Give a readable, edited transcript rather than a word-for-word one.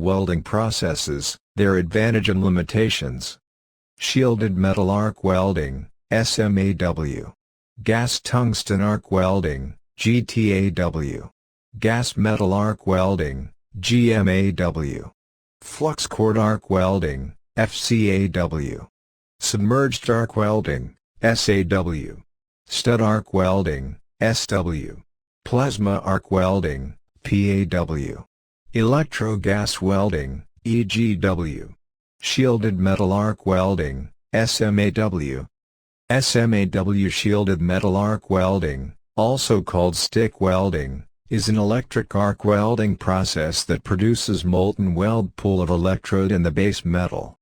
Welding processes, their advantage and limitations. Shielded metal arc welding, SMAW. Gas tungsten arc welding, GTAW. Gas metal arc welding, GMAW. Flux cord arc welding, FCAW. Submerged arc welding, SAW. Stud arc welding, SW. Plasma arc welding, PAW. Electro-gas welding, EGW. Shielded metal arc welding, SMAW. SMAW shielded metal arc welding, also called stick welding, is an electric arc welding process that produces molten weld pool of electrode in the base metal.